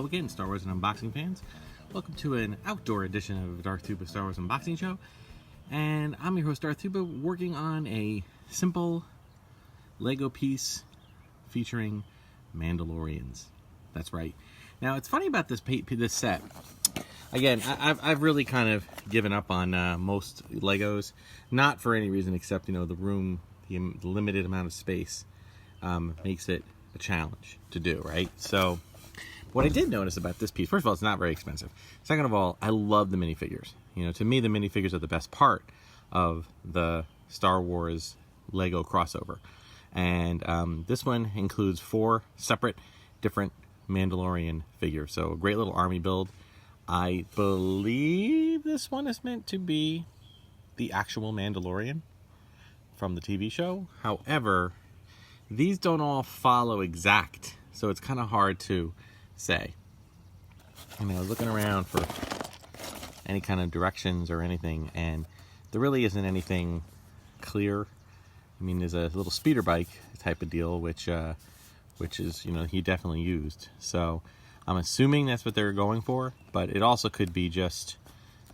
again, Star Wars and Unboxing fans. Welcome to an outdoor edition of Darth Tuba Star Wars Unboxing Show. And I'm your host, Darth Tuba, working on a simple Lego piece featuring Mandalorians. That's right. Now, it's funny about this set. Again, I've really kind of given up on most Legos. Not for any reason except, the room, the limited amount of space makes it a challenge to do, right? So what I did notice about this piece, first of all, it's not very expensive. Second of all, I love the minifigures. To me, the minifigures are the best part of the Star Wars Lego crossover. And this one includes 4 separate different Mandalorian figures. So a great little army build. I believe this one is meant to be the actual Mandalorian from the TV show. However, these don't all follow exact, so it's kind of hard to say. I was looking around for any kind of directions or anything, and there really isn't anything clear. There's a little speeder bike type of deal, which is, he definitely used. So I'm assuming that's what they're going for, but it also could be just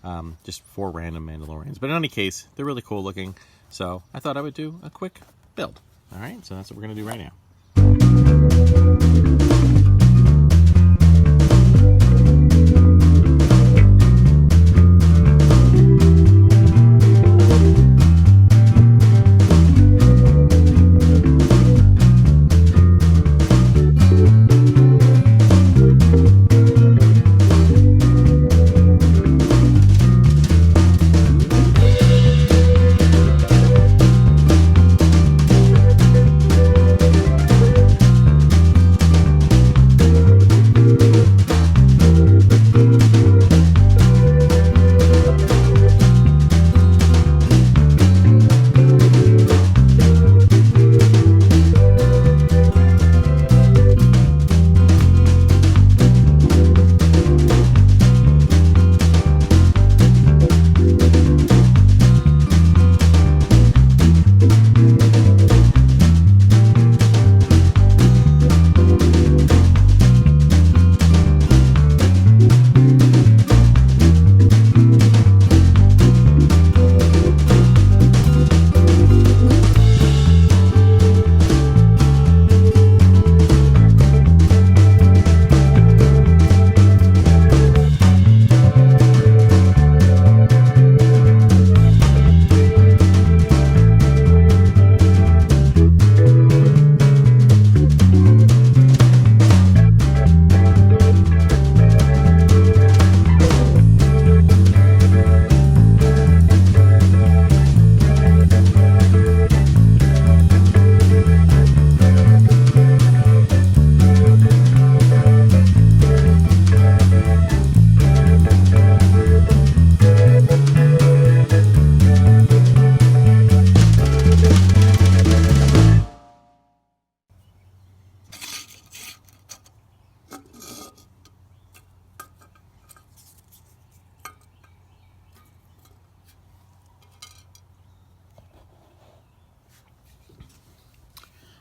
4 random Mandalorians. But in any case, they're really cool looking, so I thought I would do a quick build. All right, so that's what we're going to do right now.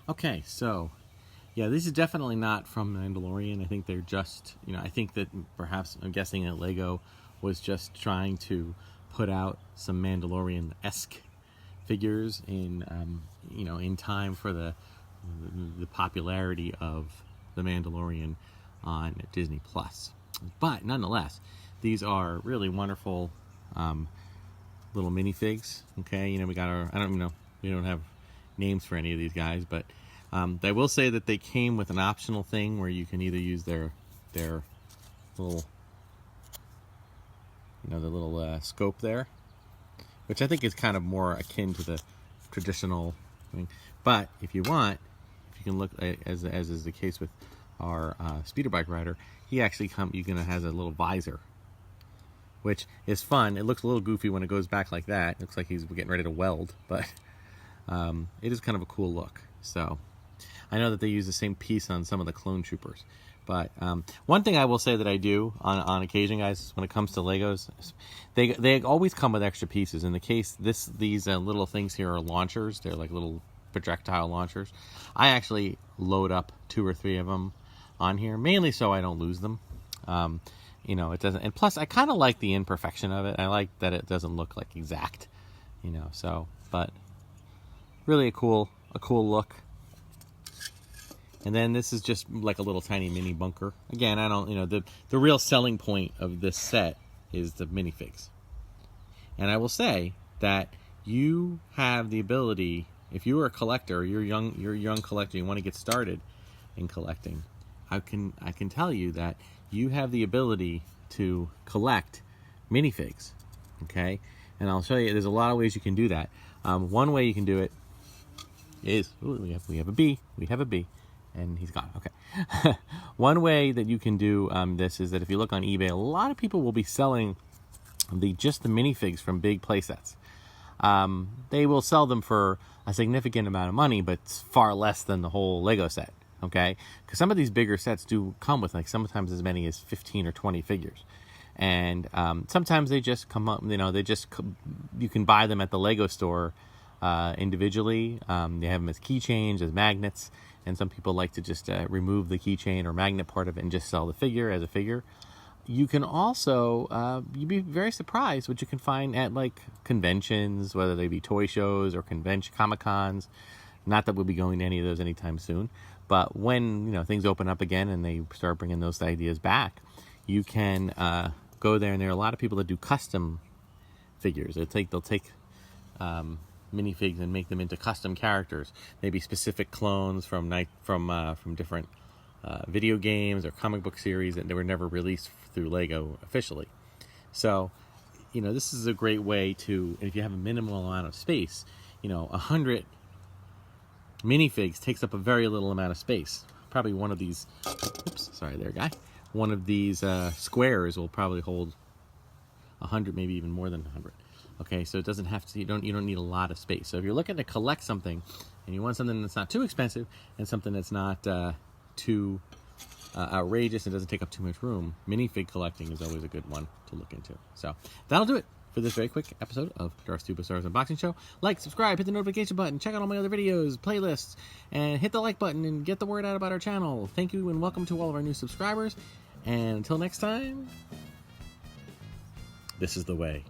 Okay, so yeah, this is definitely not from Mandalorian. I think they're just, I think that perhaps, I'm guessing that Lego was just trying to put out some Mandalorian-esque figures in, in time for the popularity of the Mandalorian on Disney Plus. But nonetheless, these are really wonderful little minifigs. Okay, we got our, we don't have names for any of these guys, but I will say that they came with an optional thing where you can either use their little, the little scope there, which I think is kind of more akin to the traditional thing. But if you want, if you can look, as is the case with our speeder bike rider, he actually has a little visor, which is fun. It looks a little goofy when it goes back like that. It looks like he's getting ready to weld, but it is kind of a cool look. So I know that they use the same piece on some of the clone troopers. But one thing I will say that I do on occasion, guys, when it comes to Legos, they always come with extra pieces. In the case, these little things here are launchers. They're like little projectile launchers. I actually load up 2 or 3 of them on here, mainly so I don't lose them. You know, it doesn't, and plus I kind of like the imperfection of it. I like that it doesn't look like exact, you know, so, but really a cool look. And then this is just like a little tiny mini bunker. Again, I don't, you know, the real selling point of this set is the minifigs. And I will say that you have the ability, if you are a collector, you're a young collector, you want to get started in collecting, I can tell you that you have the ability to collect minifigs, okay? And I'll show you, there's a lot of ways you can do that. One way you can do it is, ooh, we have a bee, and he's gone, okay. One way that you can do this is that if you look on eBay, a lot of people will be selling just the minifigs from big playsets. They will sell them for a significant amount of money, but far less than the whole Lego set. Okay, because some of these bigger sets do come with like sometimes as many as 15 or 20 figures, and sometimes they just come up. You know, you can buy them at the Lego store individually. They have them as keychains, as magnets, and some people like to just remove the keychain or magnet part of it and just sell the figure as a figure. You can also you'd be very surprised what you can find at like conventions, whether they be toy shows or Comic-Cons. Not that we'll be going to any of those anytime soon. But when, you know, things open up again and they start bringing those ideas back, you can go there, and there are a lot of people that do custom figures. They'll take minifigs and make them into custom characters, maybe specific clones from different video games or comic book series that they were never released through Lego officially. So, you know, this is a great way to, and if you have a minimal amount of space, you know, 100 minifigs takes up a very little amount of space. Probably one of these, oops, sorry there, guy. One of these squares will probably hold 100, maybe even more than 100. Okay, so it doesn't have to. You don't need a lot of space. So if you're looking to collect something, and you want something that's not too expensive, and something that's not too outrageous and doesn't take up too much room, minifig collecting is always a good one to look into. So that'll do it for this very quick episode of Darth Tuba Star Wars Unboxing Show. Like, subscribe, hit the notification button, check out all my other videos, playlists, and hit the like button and get the word out about our channel. Thank you and welcome to all of our new subscribers. And until next time, this is the way.